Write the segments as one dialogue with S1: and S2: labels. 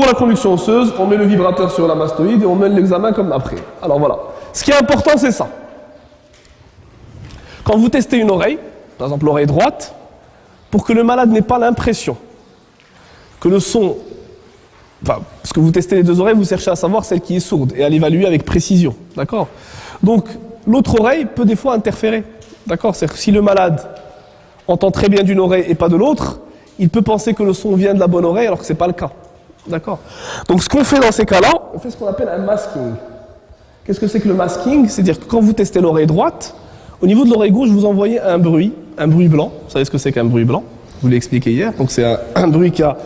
S1: la conduction osseuse, on met le vibrateur sur la mastoïde et on mène l'examen comme après. Alors voilà. Ce qui est important, c'est ça. Quand vous testez une oreille, par exemple l'oreille droite, pour que le malade n'ait pas l'impression que le son... Enfin, parce que vous testez les deux oreilles, vous cherchez à savoir celle qui est sourde et à l'évaluer avec précision. D'accord? Donc, l'autre oreille peut des fois interférer. D'accord? C'est-à-dire que si le malade entend très bien d'une oreille et pas de l'autre, il peut penser que le son vient de la bonne oreille alors que ce n'est pas le cas. D'accord? Donc, ce qu'on fait dans ces cas-là, on fait ce qu'on appelle un masking. Qu'est-ce que c'est que le masking? C'est-à-dire que quand vous testez l'oreille droite, au niveau de l'oreille gauche, vous envoyez un bruit blanc. Vous savez ce que c'est qu'un bruit blanc? Je vous l'ai expliqué hier. Donc c'est un bruit qui a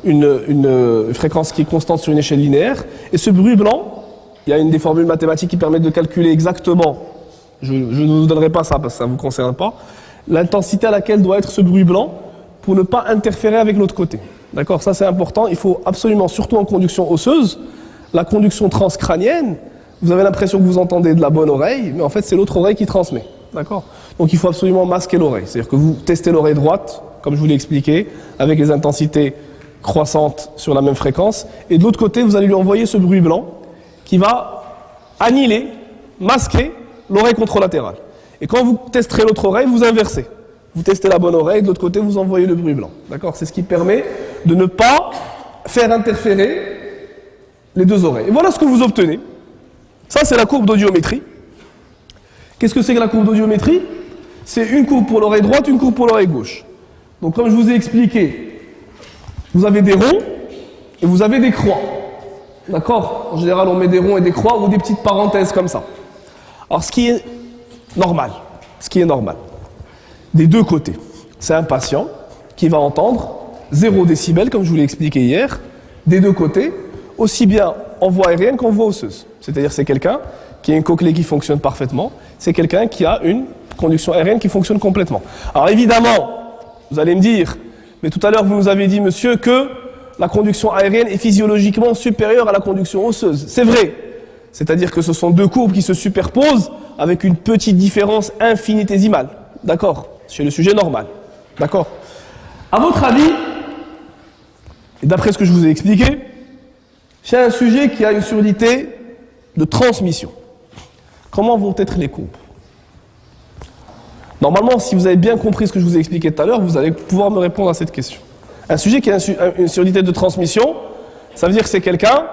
S1: une fréquence qui est constante sur une échelle linéaire. Et ce bruit blanc, il y a une des formules mathématiques qui permettent de calculer exactement, je ne vous donnerai pas ça parce que ça ne vous concerne pas, l'intensité à laquelle doit être ce bruit blanc pour ne pas interférer avec l'autre côté. D'accord? Ça c'est important. Il faut absolument, surtout en conduction osseuse, la conduction transcrânienne, vous avez l'impression que vous entendez de la bonne oreille, mais en fait c'est l'autre oreille qui transmet. D'accord? Donc il faut absolument masquer l'oreille. C'est-à-dire que vous testez l'oreille droite, comme je vous l'ai expliqué, avec les intensités croissantes sur la même fréquence, et de l'autre côté, vous allez lui envoyer ce bruit blanc qui va annihiler, masquer l'oreille contralatérale. Et quand vous testerez l'autre oreille, vous inversez. Vous testez la bonne oreille, de l'autre côté, vous envoyez le bruit blanc. D'accord? C'est ce qui permet de ne pas faire interférer les deux oreilles. Et voilà ce que vous obtenez. Ça, c'est la courbe d'audiométrie. Qu'est-ce que c'est que la courbe d'audiométrie? C'est une courbe pour l'oreille droite, une courbe pour l'oreille gauche. Donc comme je vous ai expliqué, vous avez des ronds et vous avez des croix. D'accord? En général, on met des ronds et des croix ou des petites parenthèses comme ça. Alors ce qui est normal, des deux côtés, c'est un patient qui va entendre 0 décibel, comme je vous l'ai expliqué hier, des deux côtés, aussi bien en voie aérienne qu'en voie osseuse. C'est-à-dire c'est quelqu'un qui a une cochlée qui fonctionne parfaitement, c'est quelqu'un qui a une conduction aérienne qui fonctionne complètement. Alors évidemment, vous allez me dire, mais tout à l'heure vous nous avez dit, monsieur, que la conduction aérienne est physiologiquement supérieure à la conduction osseuse. C'est vrai. C'est-à-dire que ce sont deux courbes qui se superposent avec une petite différence infinitésimale. D'accord? C'est le sujet normal. D'accord? À votre avis, et d'après ce que je vous ai expliqué, c'est un sujet qui a une surdité de transmission. Comment vont être les courbes? Normalement, si vous avez bien compris ce que je vous ai expliqué tout à l'heure, vous allez pouvoir me répondre à cette question. Un sujet qui a une surdité de transmission, ça veut dire que c'est quelqu'un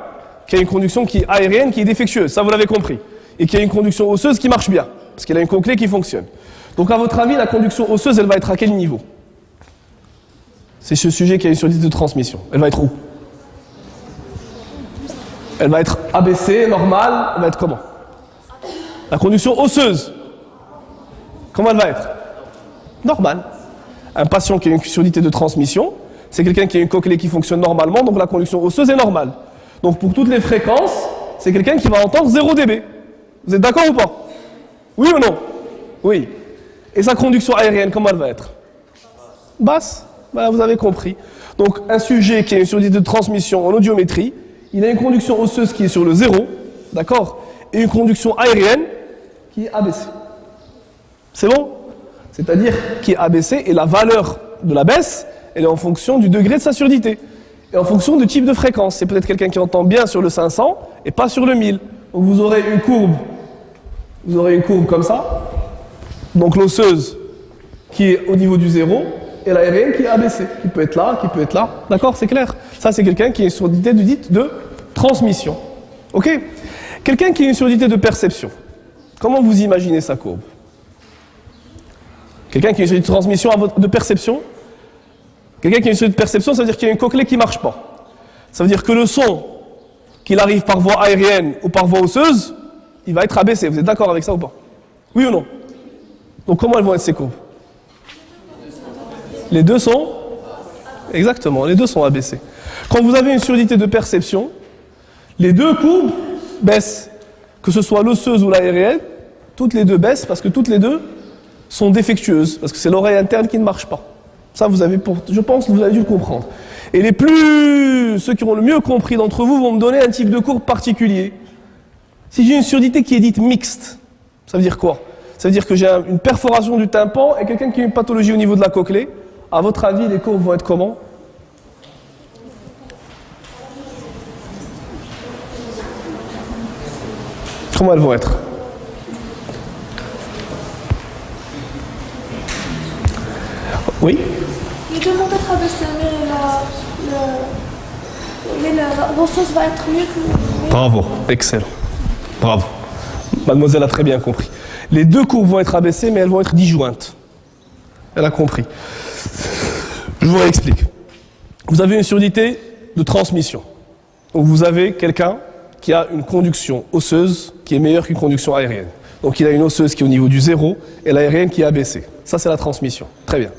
S1: qui a une conduction qui est aérienne, qui est défectueuse, ça vous l'avez compris, et qui a une conduction osseuse qui marche bien, parce qu'il a une cochlée qui fonctionne. Donc à votre avis, la conduction osseuse, elle va être à quel niveau? C'est ce sujet qui a une surdité de transmission. Elle va être où? Elle va être abaissée, normale, elle va être comment? La conduction osseuse. Comment elle va être? Normale. Un patient qui a une surdité de transmission, c'est quelqu'un qui a une cochlée qui fonctionne normalement, donc la conduction osseuse est normale. Donc pour toutes les fréquences, c'est quelqu'un qui va entendre 0 dB. Vous êtes d'accord ou pas? Oui ou non? Oui. Et sa conduction aérienne, comment elle va être? Basse. Voilà, vous avez compris. Donc un sujet qui a une surdité de transmission en audiométrie, il a une conduction osseuse qui est sur le 0, d'accord? Et une conduction aérienne qui est abaissée. C'est bon? C'est-à-dire qui est abaissée et la valeur de la baisse, elle est en fonction du degré de sa surdité. Et en fonction du type de fréquence. C'est peut-être quelqu'un qui entend bien sur le 500 et pas sur le 1000. Donc vous aurez une courbe comme ça. Donc l'osseuse qui est au niveau du 0 et l'aérienne qui est abaissée, qui peut être là, qui peut être là. D'accord? C'est clair? Ça, c'est quelqu'un qui a une surdité de transmission. Ok? Quelqu'un qui a une surdité de perception. Comment vous imaginez sa courbe? Quelqu'un qui a une surdité de transmission de perception. Quelqu'un qui a une surdité de perception, ça veut dire qu'il y a une cochlée qui ne marche pas. Ça veut dire que le son, qu'il arrive par voie aérienne ou par voie osseuse, il va être abaissé. Vous êtes d'accord avec ça ou pas? Oui ou non? Donc comment elles vont être ces courbes? Les deux sont? Exactement, les deux sont abaissés. Quand vous avez une surdité de perception, les deux courbes baissent. Que ce soit l'osseuse ou l'aérienne, toutes les deux baissent parce que toutes les deux sont défectueuses, parce que c'est l'oreille interne qui ne marche pas. Ça, je pense que vous avez dû le comprendre. Et ceux qui ont le mieux compris d'entre vous vont me donner un type de courbe particulier. Si j'ai une surdité qui est dite mixte, ça veut dire quoi? Ça veut dire que j'ai une perforation du tympan et quelqu'un qui a une pathologie au niveau de la cochlée. À votre avis, les courbes vont être comment? comment elles vont être? Oui?
S2: Les deux vont être abaissés, mais l'osseuse va être mieux que...
S1: Bravo, excellent. Bravo. Mademoiselle a très bien compris. Les deux courbes vont être abaissées, mais elles vont être disjointes. Elle a compris. Je vous réexplique. Vous avez une surdité de transmission. Donc vous avez quelqu'un qui a une conduction osseuse qui est meilleure qu'une conduction aérienne. Donc il a une osseuse qui est au niveau du 0 et l'aérienne qui est abaissée. Ça, c'est la transmission. Très bien.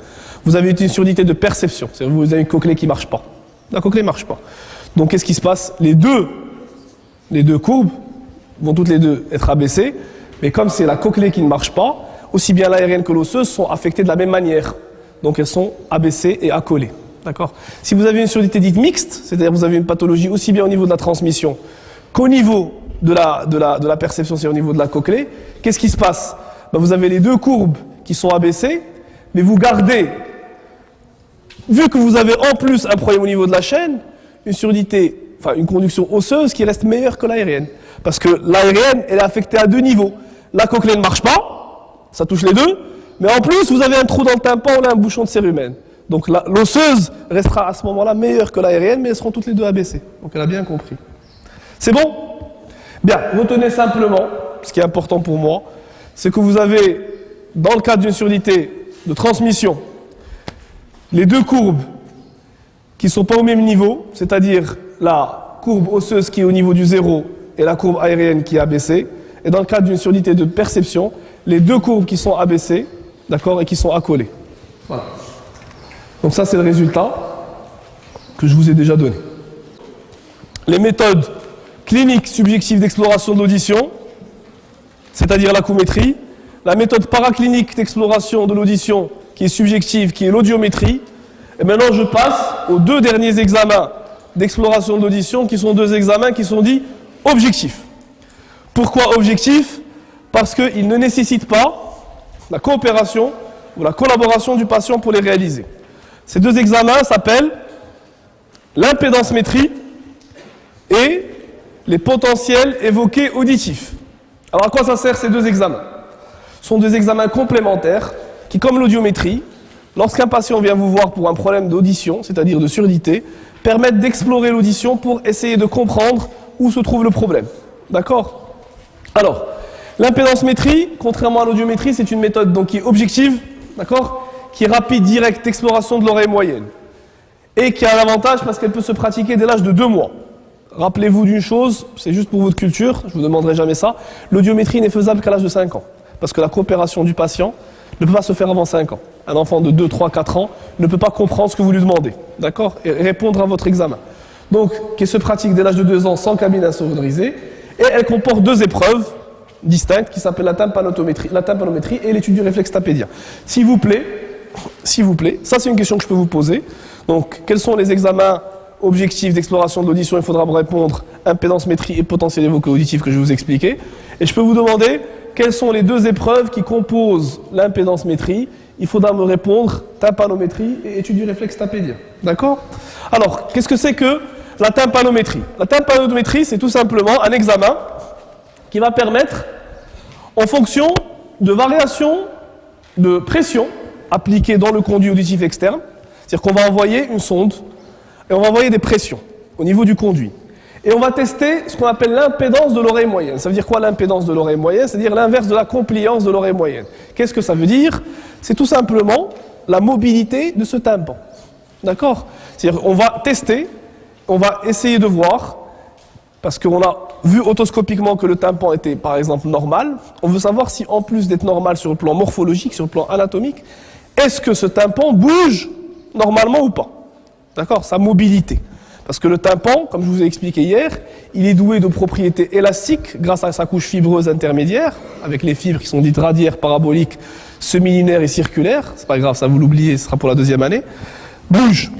S1: Vous avez une surdité de perception. C'est-à-dire que vous avez une cochlée qui ne marche pas. La cochlée ne marche pas. Donc qu'est-ce qui se passe? Les deux courbes vont toutes les deux être abaissées, mais comme c'est la cochlée qui ne marche pas, aussi bien l'aérienne que l'osseuse sont affectées de la même manière. Donc elles sont abaissées et accolées. D'accord? Si vous avez une surdité dite mixte, c'est-à-dire que vous avez une pathologie aussi bien au niveau de la transmission qu'au niveau de la perception, c'est au niveau de la cochlée, qu'est-ce qui se passe? Ben, vous avez les deux courbes qui sont abaissées, mais vous gardez, vu que vous avez en plus un problème au niveau de la chaîne, une surdité, enfin une conduction osseuse qui reste meilleure que l'aérienne. Parce que l'aérienne, elle est affectée à deux niveaux. La cochlée ne marche pas, ça touche les deux, mais en plus vous avez un trou dans le tympan, on a un bouchon de cérumen. Donc l'osseuse restera à ce moment-là meilleure que l'aérienne, mais elles seront toutes les deux abaissées. Donc elle a bien compris. C'est bon? Bien, retenez simplement, ce qui est important pour moi, c'est que vous avez, dans le cadre d'une surdité de transmission, les deux courbes qui ne sont pas au même niveau, c'est-à-dire la courbe osseuse qui est au niveau du 0 et la courbe aérienne qui est abaissée, et dans le cadre d'une surdité de perception, les deux courbes qui sont abaissées, d'accord, et qui sont accolées. Voilà. Donc ça, c'est le résultat que je vous ai déjà donné. Les méthodes cliniques subjectives d'exploration de l'audition, c'est-à-dire l'acoumétrie, la méthode paraclinique d'exploration de l'audition qui est subjective, qui est l'audiométrie. Et maintenant, je passe aux deux derniers examens d'exploration de l'audition, qui sont deux examens qui sont dits objectifs. Pourquoi objectifs? Parce qu'ils ne nécessitent pas la coopération ou la collaboration du patient pour les réaliser. Ces deux examens s'appellent l'impédancemétrie et les potentiels évoqués auditifs. Alors à quoi ça sert ces deux examens? Ce sont des examens complémentaires qui, comme l'audiométrie, lorsqu'un patient vient vous voir pour un problème d'audition, c'est-à-dire de surdité, permettent d'explorer l'audition pour essayer de comprendre où se trouve le problème. D'accord? Alors, l'impédancemétrie, contrairement à l'audiométrie, c'est une méthode donc, qui est objective, d'accord, qui est rapide, directe, d'exploration de l'oreille moyenne. Et qui a un avantage parce qu'elle peut se pratiquer dès l'âge de 2 mois. Rappelez-vous d'une chose, c'est juste pour votre culture, je ne vous demanderai jamais ça, l'audiométrie n'est faisable qu'à l'âge de 5 ans. Parce que la coopération du patient ne peut pas se faire avant 5 ans. Un enfant de 2, 3, 4 ans ne peut pas comprendre ce que vous lui demandez, d'accord, et répondre à votre examen. Donc, qui se pratique dès l'âge de 2 ans sans cabine insonorisée, et elle comporte 2 épreuves distinctes qui s'appellent la tympanométrie et l'étude du réflexe tapédien. S'il vous plaît, ça c'est une question que je peux vous poser. Donc, quels sont les examens objectifs d'exploration de l'audition? Il faudra me répondre impédancemétrie et potentiel évoqué auditif que je vais vous expliquer. Et je peux vous demander quelles sont les 2 épreuves qui composent l'impédancemétrie. Il faudra me répondre tympanométrie et étude du réflexe tapédien. D'accord? Alors, qu'est-ce que c'est que la tympanométrie? La tympanométrie, c'est tout simplement un examen qui va permettre, en fonction de variations de pression appliquées dans le conduit auditif externe, c'est-à-dire qu'on va envoyer une sonde et on va envoyer des pressions au niveau du conduit. Et on va tester ce qu'on appelle l'impédance de l'oreille moyenne. Ça veut dire quoi l'impédance de l'oreille moyenne? C'est-à-dire l'inverse de la compliance de l'oreille moyenne. Qu'est-ce que ça veut dire? C'est tout simplement la mobilité de ce tympan. D'accord? C'est-à-dire qu'on va tester, on va essayer de voir, parce qu'on a vu otoscopiquement que le tympan était par exemple normal, on veut savoir si en plus d'être normal sur le plan morphologique, sur le plan anatomique, est-ce que ce tympan bouge normalement ou pas? D'accord? Sa mobilité. Parce que le tympan, comme je vous ai expliqué hier, il est doué de propriétés élastiques grâce à sa couche fibreuse intermédiaire, avec les fibres qui sont dites radiaires, paraboliques, semi-linéaires et circulaires. C'est pas grave, ça vous l'oubliez, ce sera pour la 2e année. Bouge.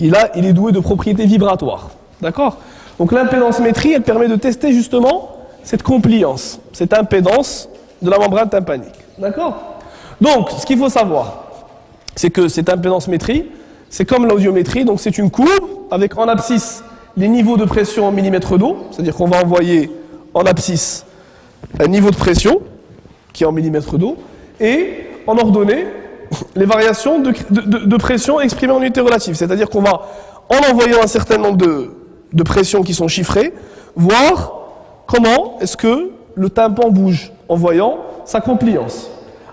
S1: Il est doué de propriétés vibratoires. D'accord? Donc l'impédancemétrie, elle permet de tester justement cette compliance, cette impédance de la membrane tympanique. D'accord? Donc, ce qu'il faut savoir, c'est que cette impédancemétrie, c'est comme l'audiométrie, donc c'est une courbe avec en abscisse les niveaux de pression en millimètres d'eau, c'est-à-dire qu'on va envoyer en abscisse un niveau de pression, qui est en millimètres d'eau, et en ordonnée, les variations de pression exprimées en unité relative. C'est-à-dire qu'on va, en envoyant un certain nombre de pressions qui sont chiffrées, voir comment est-ce que le tympan bouge en voyant sa compliance.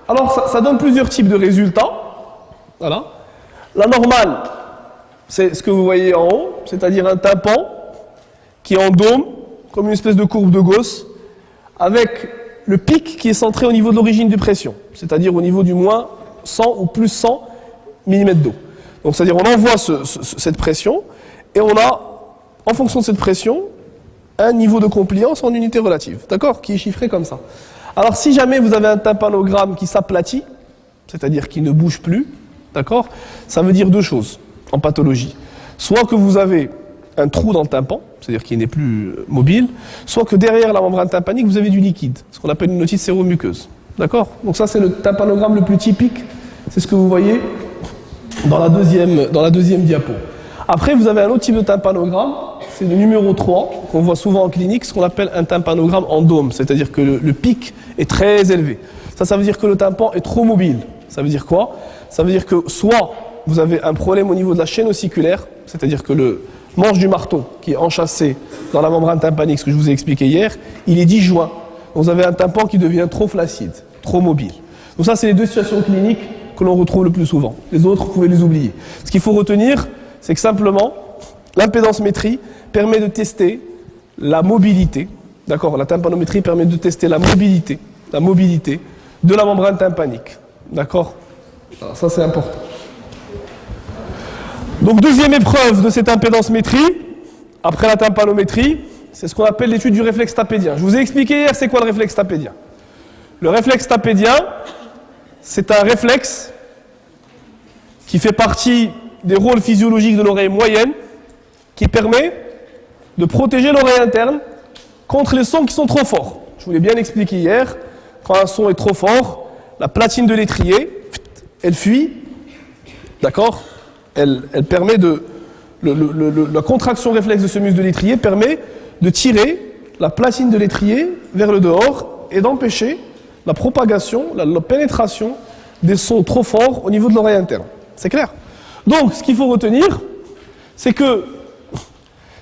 S1: Alors, ça donne plusieurs types de résultats. Voilà. La normale, c'est ce que vous voyez en haut, c'est-à-dire un tympan qui est en dôme, comme une espèce de courbe de Gauss, avec le pic qui est centré au niveau de l'origine de pression, c'est-à-dire au niveau du moins 100 ou plus 100 mm d'eau. Donc, c'est-à-dire on envoie cette pression et on a, en fonction de cette pression, un niveau de compliance en unité relative, d'accord, qui est chiffré comme ça. Alors, si jamais vous avez un tympanogramme qui s'aplatit, c'est-à-dire qui ne bouge plus, d'accord, ça veut dire deux choses en pathologie. Soit que vous avez un trou dans le tympan, c'est-à-dire qu'il n'est plus mobile, soit que derrière la membrane tympanique, vous avez du liquide, ce qu'on appelle une otite séromuqueuse. D'accord? Donc ça, c'est le tympanogramme le plus typique. C'est ce que vous voyez dans la deuxième diapo. Après, vous avez un autre type de tympanogramme, c'est le numéro 3, qu'on voit souvent en clinique, ce qu'on appelle un tympanogramme en dôme, c'est-à-dire que le pic est très élevé. Ça veut dire que le tympan est trop mobile. Ça veut dire quoi? Ça veut dire que soit vous avez un problème au niveau de la chaîne ossiculaire, c'est-à-dire que le manche du marteau qui est enchâssé dans la membrane tympanique, ce que je vous ai expliqué hier, il est disjoint. Donc vous avez un tympan qui devient trop flaccide, trop mobile. Donc ça, c'est les deux situations cliniques que l'on retrouve le plus souvent. Les autres, vous pouvez les oublier. Ce qu'il faut retenir, c'est que simplement, l'impédancemétrie permet de tester la mobilité. D'accord? La tympanométrie permet de tester la mobilité de la membrane tympanique. D'accord? Alors ça, c'est important. Donc, deuxième épreuve de cette impédancemétrie, après la tympanométrie, c'est ce qu'on appelle l'étude du réflexe tapédien. Je vous ai expliqué hier, c'est quoi le réflexe tapédien? Le réflexe tapédien, c'est un réflexe qui fait partie des rôles physiologiques de l'oreille moyenne, qui permet de protéger l'oreille interne contre les sons qui sont trop forts. Je vous l'ai bien expliqué hier, quand un son est trop fort, la platine de l'étrier, elle fuit, d'accord? Elle permet la contraction réflexe de ce muscle de l'étrier permet de tirer la platine de l'étrier vers le dehors et d'empêcher la propagation, la pénétration des sons trop forts au niveau de l'oreille interne. C'est clair? Donc, ce qu'il faut retenir, c'est que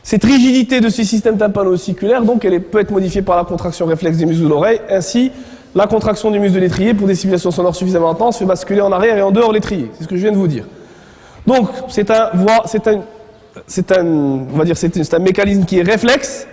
S1: cette rigidité de ce système tympano-ossiculaire, donc, elle peut être modifiée par la contraction réflexe des muscles de l'oreille. Ainsi, la contraction du muscle de l'étrier pour des stimulations sonores suffisamment intenses fait basculer en arrière et en dehors l'étrier. C'est ce que je viens de vous dire. Donc, c'est un mécanisme qui est réflexe,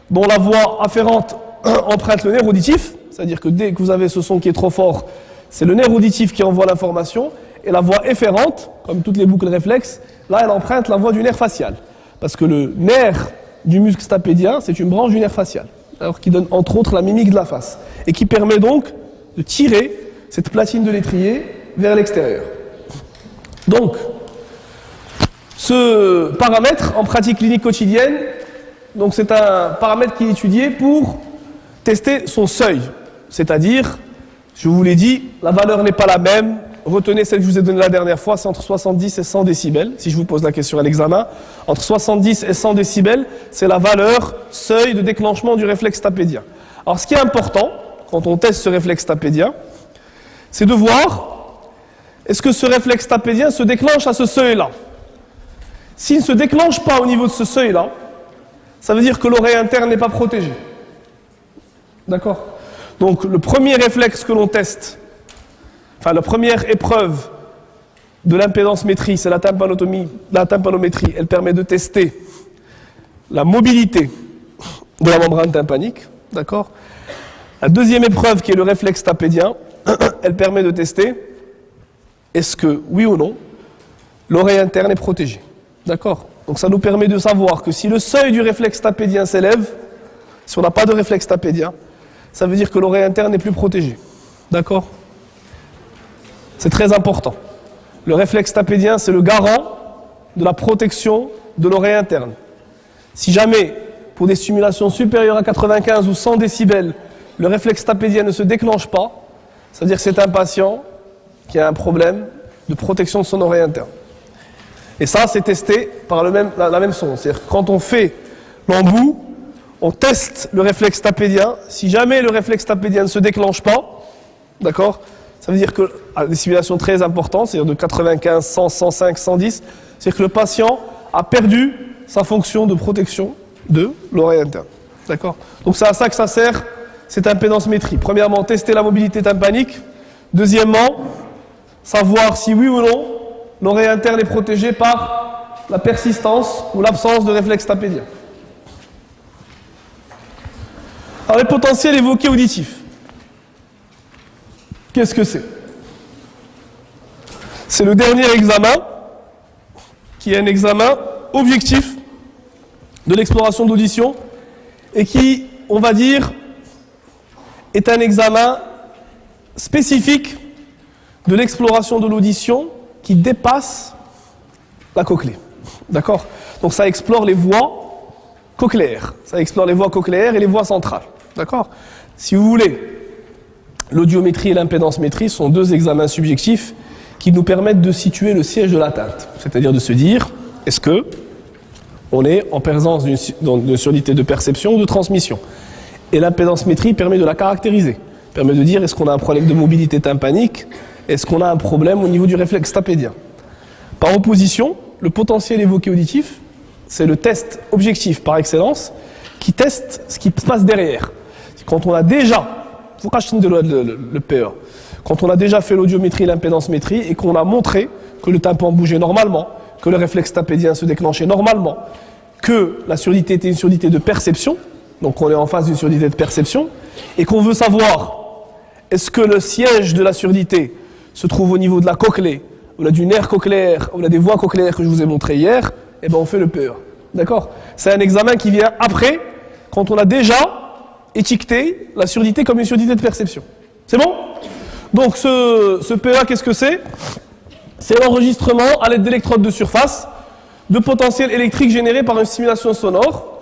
S1: dont la voie afférente emprunte le nerf auditif, c'est-à-dire que dès que vous avez ce son qui est trop fort, c'est le nerf auditif qui envoie l'information, et la voie efférente, comme toutes les boucles réflexes, là elle emprunte la voie du nerf facial. Parce que le nerf du muscle stapédien, c'est une branche du nerf facial, alors qui donne entre autres la mimique de la face, et qui permet donc de tirer cette platine de l'étrier vers l'extérieur. Donc, ce paramètre en pratique clinique quotidienne, donc c'est un paramètre qui est étudié pour tester son seuil. C'est-à-dire, je vous l'ai dit, la valeur n'est pas la même. Retenez celle que je vous ai donnée la dernière fois, c'est entre 70 et 100 décibels. Si je vous pose la question à l'examen, entre 70 et 100 décibels, c'est la valeur seuil de déclenchement du réflexe tapédien. Alors, ce qui est important, quand on teste ce réflexe tapédien, c'est de voir, est-ce que ce réflexe tapédien se déclenche à ce seuil-là? S'il ne se déclenche pas au niveau de ce seuil-là, ça veut dire que l'oreille interne n'est pas protégée. D'accord? Donc, le premier réflexe que l'on teste, enfin, la première épreuve de l'impédancemétrie, c'est la tympanométrie. Elle permet de tester la mobilité de la membrane tympanique. D'accord? La deuxième épreuve, qui est le réflexe tapédien, elle permet de tester est-ce que, oui ou non, l'oreille interne est protégée. D'accord? Donc ça nous permet de savoir que si le seuil du réflexe tapédien s'élève, si on n'a pas de réflexe tapédien, ça veut dire que l'oreille interne n'est plus protégée. D'accord? C'est très important. Le réflexe tapédien, c'est le garant de la protection de l'oreille interne. Si jamais, pour des stimulations supérieures à 95 ou 100 décibels, le réflexe tapédien ne se déclenche pas, ça veut dire que c'est un patient qui a un problème de protection de son oreille interne. Et ça, c'est testé par la même son. C'est-à-dire que quand on fait l'embout, on teste le réflexe tapédien. Si jamais le réflexe tapédien ne se déclenche pas, d'accord, ça veut dire que, à des simulations très importantes, c'est-à-dire de 95, 100, 105, 110, c'est-à-dire que le patient a perdu sa fonction de protection de l'oreille interne. D'accord? Donc c'est à ça que ça sert cette impédancemétrie. Premièrement, tester la mobilité tympanique. Deuxièmement, savoir si oui ou non l'oreille interne est protégée par la persistance ou l'absence de réflexe tapédien. Alors les potentiels évoqués auditifs. Qu'est-ce que c'est? C'est le dernier examen qui est un examen objectif de l'exploration d'audition et qui, on va dire, est un examen spécifique de l'exploration de l'audition qui dépasse la cochlée. D'accord? Donc ça explore les voies cochléaires. Ça explore les voies cochléaires et les voies centrales. D'accord? Si vous voulez, l'audiométrie et l'impédancemétrie sont deux examens subjectifs qui nous permettent de situer le siège de l'atteinte. C'est-à-dire de se dire, est-ce que on est en présence d'une surdité de perception ou de transmission? Et l'impédancemétrie permet de la caractériser, permet de dire est-ce qu'on a un problème de mobilité tympanique, est-ce qu'on a un problème au niveau du réflexe tapédien. Par opposition, le potentiel évoqué auditif, c'est le test objectif par excellence qui teste ce qui se passe derrière. Quand on a déjà, faut racheter le PE, quand on a déjà fait l'audiométrie et l'impédancemétrie et qu'on a montré que le tympan bougeait normalement, que le réflexe tapédien se déclenchait normalement, que la surdité était une surdité de perception, donc on est en face d'une surdité de perception, et qu'on veut savoir est-ce que le siège de la surdité se trouve au niveau de la cochlée, ou là du nerf cochléaire, ou là des voies cochléaires que je vous ai montré hier, et ben on fait le PE. D'accord? C'est un examen qui vient après, quand on a déjà étiqueté la surdité comme une surdité de perception. C'est bon? Donc ce PEA, qu'est-ce que c'est? C'est l'enregistrement à l'aide d'électrodes de surface de potentiels électriques générés par une stimulation sonore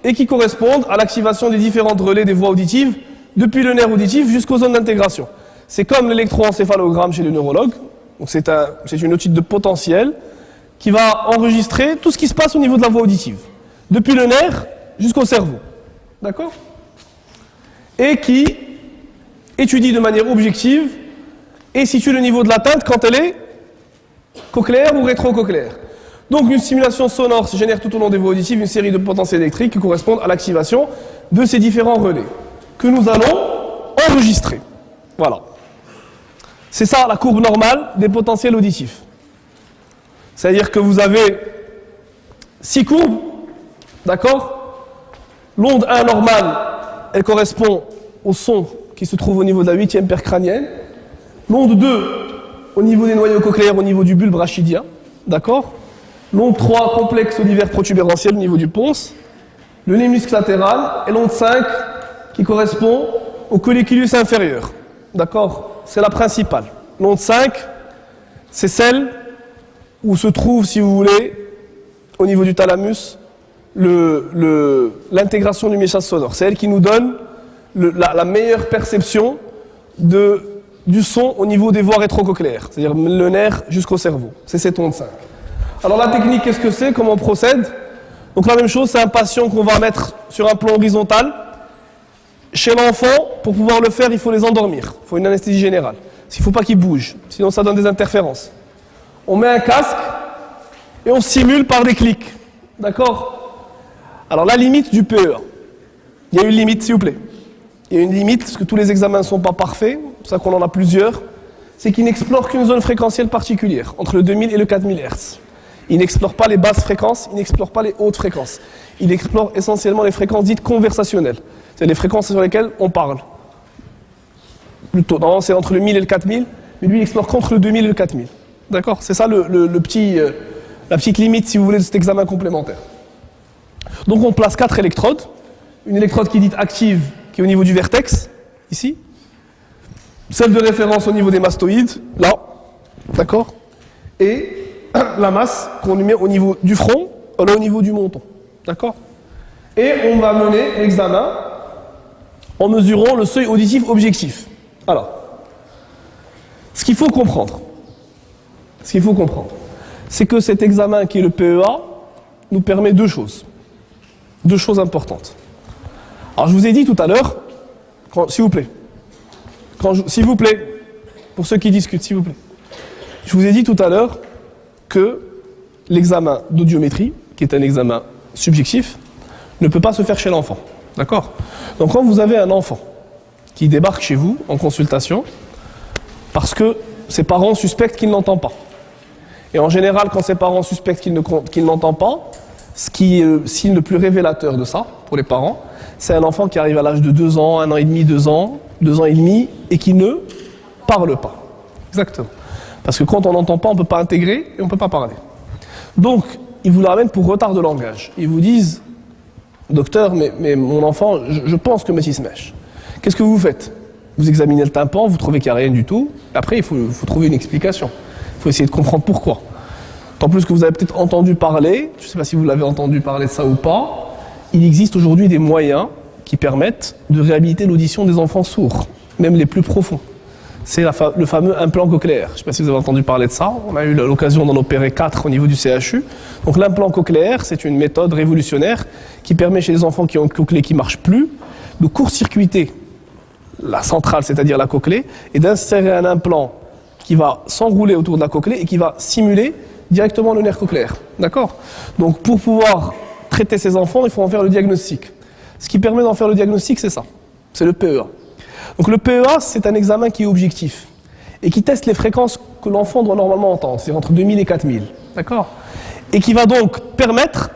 S1: et qui correspondent à l'activation des différents relais des voies auditives depuis le nerf auditif jusqu'aux zones d'intégration. C'est comme l'électroencéphalogramme chez le neurologue. Donc c'est une autre type de potentiel qui va enregistrer tout ce qui se passe au niveau de la voie auditive, depuis le nerf jusqu'au cerveau. D'accord? Et qui étudie de manière objective et situe le niveau de l'atteinte quand elle est cochléaire ou rétrocochléaire. Donc une stimulation sonore se génère tout au long des voies auditives une série de potentiels électriques qui correspondent à l'activation de ces différents relais que nous allons enregistrer. Voilà. C'est ça la courbe normale des potentiels auditifs. C'est-à-dire que vous avez 6 courbes, d'accord? L'onde 1 normale, elle correspond au son qui se trouve au niveau de la 8e paire crânienne. L'onde 2, au niveau des noyaux cochléaires, au niveau du bulbe rachidien, d'accord? L'onde 3, complexe olivère protubérantiel au niveau du pons. Le némuscle latéral. Et l'onde 5, qui correspond au colliculus inférieur. D'accord? C'est la principale. L'onde 5, c'est celle où se trouve, si vous voulez, au niveau du thalamus, l'intégration du message sonore. C'est elle qui nous donne la meilleure perception du son au niveau des voies rétrocochléaires, c'est-à-dire le nerf jusqu'au cerveau. C'est cette onde 5. Alors la technique, qu'est-ce que c'est? Comment on procède? Donc la même chose, c'est un patient qu'on va mettre sur un plan horizontal. Chez l'enfant, pour pouvoir le faire, il faut les endormir. Il faut une anesthésie générale. Parce qu'il ne faut pas qu'ils bougent, sinon ça donne des interférences. On met un casque et on simule par des clics. D'accord? Alors la limite du PEA. Il y a une limite, s'il vous plaît. Il y a une limite, parce que tous les examens ne sont pas parfaits, c'est pour ça qu'on en a plusieurs. C'est qu'il n'explore qu'une zone fréquentielle particulière, entre le 2000 et le 4000 Hz. Il n'explore pas les basses fréquences, il n'explore pas les hautes fréquences. Il explore essentiellement les fréquences dites conversationnelles. C'est les fréquences sur lesquelles on parle. Plutôt, normalement c'est entre le 1000 et le 4000, mais lui il explore qu'entre le 2000 et le 4000. D'accord? C'est ça la petite limite, si vous voulez, de cet examen complémentaire. Donc on place 4 électrodes. Une électrode qui est dite active, qui est au niveau du vertex, ici. Celle de référence au niveau des mastoïdes, là. D'accord? Et la masse qu'on lui met au niveau du front, là au niveau du menton. D'accord? Et on va mener l'examen en mesurant le seuil auditif objectif. Alors, ce qu'il faut comprendre, c'est que cet examen qui est le PEA nous permet deux choses importantes. Alors je vous ai dit tout à l'heure, s'il vous plaît, s'il vous plaît, pour ceux qui discutent, s'il vous plaît, je vous ai dit tout à l'heure que l'examen d'audiométrie, qui est un examen subjectif, ne peut pas se faire chez l'enfant. D'accord? Donc quand vous avez un enfant qui débarque chez vous en consultation, parce que ses parents suspectent qu'il n'entend pas. Et en général, quand ses parents suspectent qu'il n'entend pas, ce qui est le signe le plus révélateur de ça, pour les parents, c'est un enfant qui arrive à l'âge de 2 ans, 1 an et demi, 2 ans et demi, et qui ne parle pas. Exactement. Parce que quand on n'entend pas, on ne peut pas intégrer et on ne peut pas parler. Donc, ils vous le ramènent pour retard de langage. Ils vous disent, docteur, mais mon enfant, je pense que Messi se mèche. Qu'est-ce que vous faites? Vous examinez le tympan, vous trouvez qu'il n'y a rien du tout. Après, il faut trouver une explication. Il faut essayer de comprendre pourquoi. Tant plus que vous avez peut-être entendu parler, je ne sais pas si vous l'avez entendu parler de ça ou pas, il existe aujourd'hui des moyens qui permettent de réhabiliter l'audition des enfants sourds, même les plus profonds. C'est le fameux implant cochléaire. Je ne sais pas si vous avez entendu parler de ça. On a eu l'occasion d'en opérer 4 au niveau du CHU. Donc l'implant cochléaire, c'est une méthode révolutionnaire qui permet chez les enfants qui ont une cochlée qui ne marche plus de court-circuiter la centrale, c'est-à-dire la cochlée, et d'insérer un implant qui va s'enrouler autour de la cochlée et qui va simuler directement le nerf cochléaire. D'accord? Donc pour pouvoir traiter ces enfants, il faut en faire le diagnostic. Ce qui permet d'en faire le diagnostic, c'est ça. C'est le PEA. Donc le PEA, c'est un examen qui est objectif et qui teste les fréquences que l'enfant doit normalement entendre, c'est entre 2000 et 4000. D'accord? Et qui va donc permettre,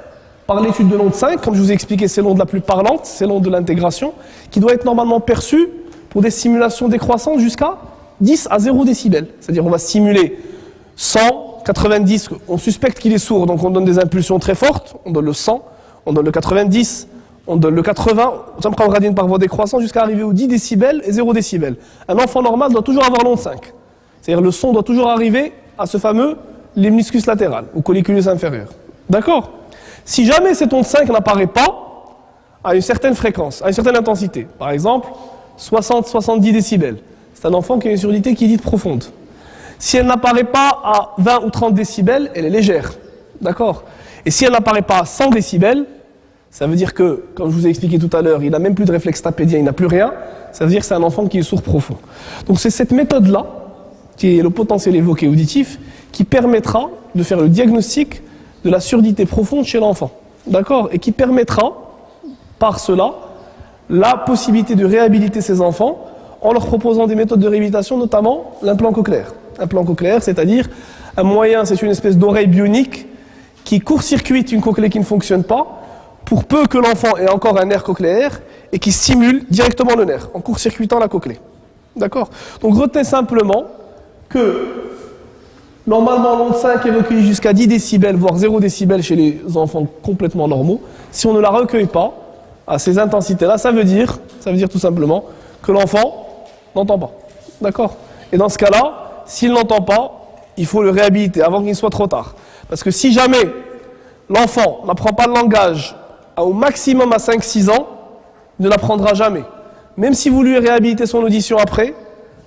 S1: par l'étude de l'onde 5, comme je vous ai expliqué, c'est l'onde la plus parlante, c'est l'onde de l'intégration, qui doit être normalement perçue pour des simulations décroissantes jusqu'à 10 à 0 décibels. C'est-à-dire on va simuler 100, 90, on suspecte qu'il est sourd, donc on donne des impulsions très fortes, on donne le 100, on donne le 90, on donne le 80, on prend le gradient par voie décroissante jusqu'à arriver aux 10 décibels et 0 décibels. Un enfant normal doit toujours avoir l'onde 5. C'est-à-dire le son doit toujours arriver à ce fameux lemniscus latéral, ou colliculus inférieur. D'accord? Si jamais cette onde 5 n'apparaît pas à une certaine fréquence, à une certaine intensité, par exemple 60-70 décibels, c'est un enfant qui a une surdité qui est dite profonde. Si elle n'apparaît pas à 20 ou 30 décibels, elle est légère. D'accord? Et si elle n'apparaît pas à 100 décibels, ça veut dire que, comme je vous ai expliqué tout à l'heure, il n'a même plus de réflexe tapédien, il n'a plus rien. Ça veut dire que c'est un enfant qui est sourd profond. Donc c'est cette méthode-là, qui est le potentiel évoqué auditif, qui permettra de faire le diagnostic de la surdité profonde chez l'enfant. D'accord? Et qui permettra, par cela, la possibilité de réhabiliter ces enfants en leur proposant des méthodes de réhabilitation, notamment l'implant cochléaire. Implant cochléaire, c'est-à-dire un moyen, c'est une espèce d'oreille bionique qui court-circuite une cochlée qui ne fonctionne pas, pour peu que l'enfant ait encore un nerf cochléaire et qui stimule directement le nerf, en court-circuitant la cochlée. D'accord? Donc retenez simplement que normalement l'onde 5 est recueillie jusqu'à 10 décibels, voire 0 décibels chez les enfants complètement normaux. Si on ne la recueille pas à ces intensités-là, ça veut dire tout simplement que l'enfant n'entend pas. D'accord? Et dans ce cas-là, s'il n'entend pas, il faut le réhabiliter avant qu'il soit trop tard. Parce que si jamais l'enfant n'apprend pas le langage au maximum à 5-6 ans, il ne l'apprendra jamais. Même si vous lui réhabilitez son audition après,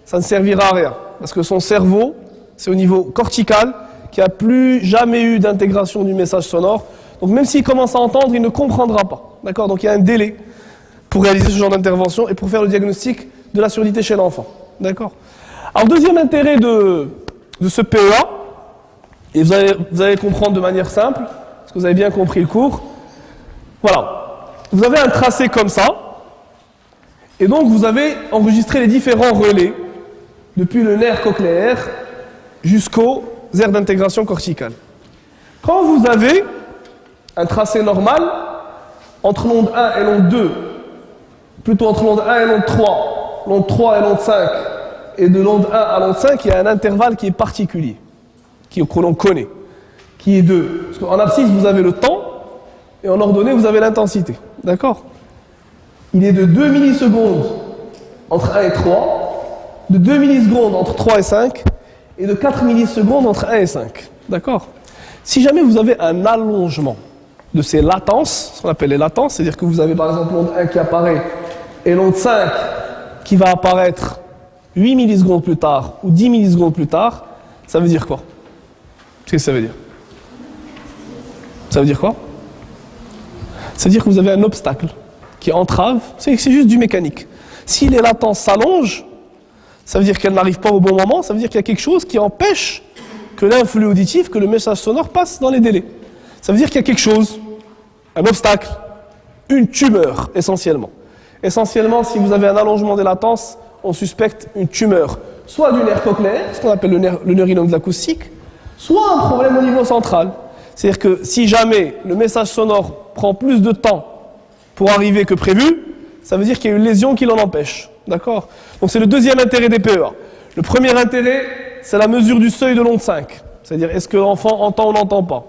S1: ça ne servira à rien. Parce que son cerveau, c'est au niveau cortical, qui n'a plus jamais eu d'intégration du message sonore. Donc même s'il commence à entendre, il ne comprendra pas. D'accord? Donc il y a un délai pour réaliser ce genre d'intervention et pour faire le diagnostic de la surdité chez l'enfant. D'accord? Alors deuxième intérêt de ce PEA, et vous allez comprendre de manière simple, parce que vous avez bien compris le cours. Voilà, vous avez un tracé comme ça, et donc vous avez enregistré les différents relais, depuis le nerf cochléaire jusqu'aux aires d'intégration corticale. Quand vous avez un tracé normal, entre l'onde 1 et l'onde 2, plutôt entre l'onde 1 et l'onde 3, l'onde 3 et l'onde 5, et de l'onde 1 à l'onde 5, il y a un intervalle qui est particulier, que l'on connaît, qui est 2. Parce qu'en abscisse, vous avez le temps, et en ordonnée, vous avez l'intensité. D'accord? Il est de 2 millisecondes entre 1 et 3, de 2 millisecondes entre 3 et 5, et de 4 millisecondes entre 1 et 5. D'accord? Si jamais vous avez un allongement de ces latences, ce qu'on appelle les latences, c'est-à-dire que vous avez par exemple l'onde 1 qui apparaît, et l'onde 5 qui va apparaître 8 millisecondes plus tard, ou 10 millisecondes plus tard, ça veut dire quoi? Qu'est-ce que ça veut dire? Ça veut dire quoi? Ça veut dire que vous avez un obstacle qui entrave, c'est juste du mécanique. Si les latences s'allongent, ça veut dire qu'elles n'arrivent pas au bon moment, ça veut dire qu'il y a quelque chose qui empêche que l'influx auditif, que le message sonore passe dans les délais. Ça veut dire qu'il y a quelque chose, un obstacle, une tumeur essentiellement. Essentiellement, si vous avez un allongement des latences, on suspecte une tumeur, soit du nerf cochléaire, ce qu'on appelle le neurinome de l'acoustique, soit un problème au niveau central. C'est-à-dire que si jamais le message sonore prend plus de temps pour arriver que prévu, ça veut dire qu'il y a une lésion qui l'en empêche. D'accord ? Donc c'est le deuxième intérêt des PEA. Le premier intérêt, c'est la mesure du seuil de l'onde 5. C'est-à-dire, est-ce que l'enfant entend ou n'entend pas ?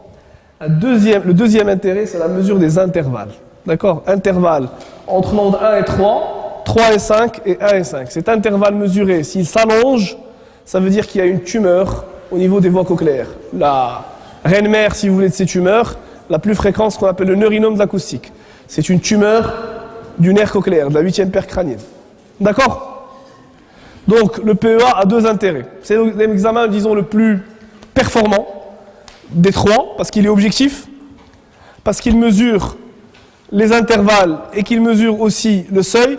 S1: Le deuxième intérêt, c'est la mesure des intervalles. D'accord ? Intervalle entre l'onde 1 et 3, 3 et 5 et 1 et 5. Cet intervalle mesuré, s'il s'allonge, ça veut dire qu'il y a une tumeur au niveau des voies cochléaires. La reine-mère, si vous voulez, de ces tumeurs, la plus fréquente, ce qu'on appelle le neurinome de l'acoustique. C'est une tumeur du nerf cochléaire, de la 8e paire crânienne. D'accord ? Donc, le PEA a deux intérêts. C'est l'examen, disons, le plus performant des trois, parce qu'il est objectif, parce qu'il mesure les intervalles et qu'il mesure aussi le seuil.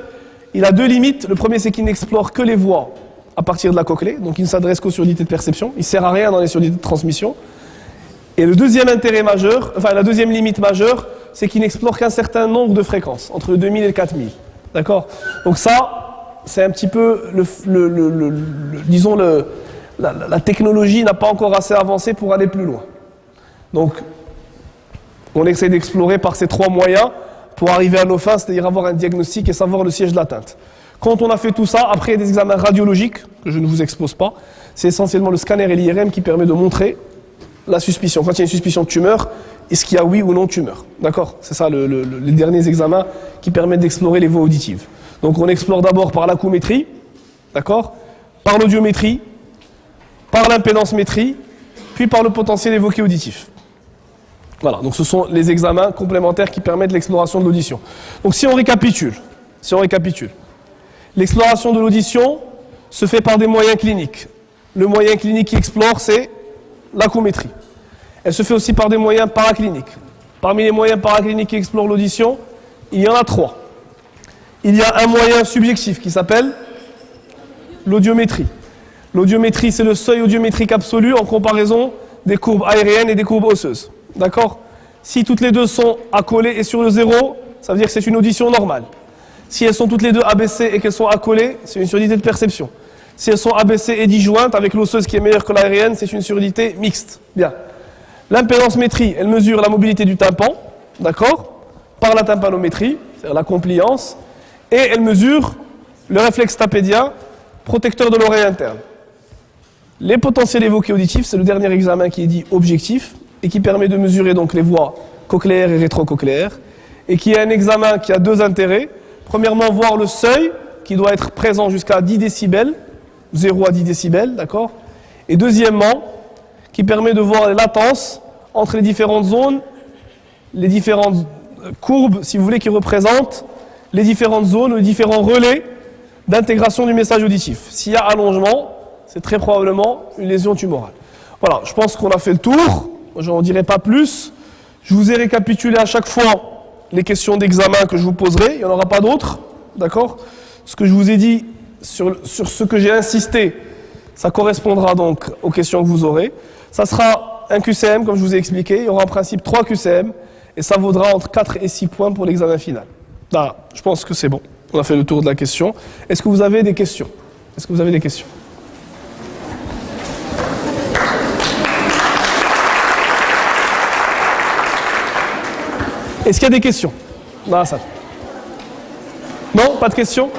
S1: Il a deux limites. Le premier, c'est qu'il n'explore que les voies à partir de la cochlée, donc il ne s'adresse qu'aux surdités de perception. Il ne sert à rien dans les surdités de transmission. Et le deuxième intérêt majeur, enfin la deuxième limite majeure, c'est qu'il n'explore qu'un certain nombre de fréquences, entre le 2000 et le 4000. D'accord ? Donc ça, c'est un petit peu, disons, la technologie n'a pas encore assez avancé pour aller plus loin. Donc, on essaie d'explorer par ces trois moyens pour arriver à nos fins, c'est-à-dire avoir un diagnostic et savoir le siège de l'atteinte. Quand on a fait tout ça, après il y a des examens radiologiques, que je ne vous expose pas, c'est essentiellement le scanner et l'IRM qui permet de montrer la suspicion. Quand il y a une suspicion de tumeur, est-ce qu'il y a oui ou non tumeur ? D'accord ? C'est ça les derniers examens qui permettent d'explorer les voies auditives. Donc on explore d'abord par l'acoumétrie, d'accord ? Par l'audiométrie, par l'impédancemétrie, puis par le potentiel évoqué auditif. Voilà, donc ce sont les examens complémentaires qui permettent l'exploration de l'audition. Donc si on récapitule, l'exploration de l'audition se fait par des moyens cliniques. Le moyen clinique qui explore, c'est l'acoumétrie. Elle se fait aussi par des moyens paracliniques. Parmi les moyens paracliniques qui explorent l'audition, il y en a trois. Il y a un moyen subjectif qui s'appelle l'audiométrie. L'audiométrie, c'est le seuil audiométrique absolu en comparaison des courbes aériennes et des courbes osseuses. D'accord ? Si toutes les deux sont accolées et sur le zéro, ça veut dire que c'est une audition normale. Si elles sont toutes les deux abaissées et qu'elles sont accolées, c'est une surdité de perception. Si elles sont abaissées et disjointes, avec l'osseuse qui est meilleure que l'aérienne, c'est une surdité mixte. Bien. L'impédancemétrie, elle mesure la mobilité du tympan, d'accord ? Par la tympanométrie, c'est-à-dire la compliance, et elle mesure le réflexe tapédien, protecteur de l'oreille interne. Les potentiels évoqués auditifs, c'est le dernier examen qui est dit objectif, et qui permet de mesurer donc les voies cochléaires et rétrocochléaires, et qui est un examen qui a deux intérêts. Premièrement, voir le seuil, qui doit être présent jusqu'à 10 décibels, 0 à 10 décibels, d'accord ? Et deuxièmement, qui permet de voir les latences entre les différentes zones, les différentes courbes, si vous voulez, qui représentent les différentes zones, les différents relais d'intégration du message auditif. S'il y a allongement, c'est très probablement une lésion tumorale. Voilà, je pense qu'on a fait le tour, je n'en dirai pas plus. Je vous ai récapitulé à chaque fois les questions d'examen que je vous poserai, il n'y en aura pas d'autres, d'accord ? Ce que je vous ai dit, sur ce que j'ai insisté, ça correspondra donc aux questions que vous aurez. Ça sera un QCM, comme je vous ai expliqué, il y aura en principe 3 QCM, et ça vaudra entre 4 et 6 points pour l'examen final. Là, je pense que c'est bon, on a fait le tour de la question. Est-ce que vous avez des questions ? Est-ce qu'il y a des questions dans la salle ? Non, pas de questions ?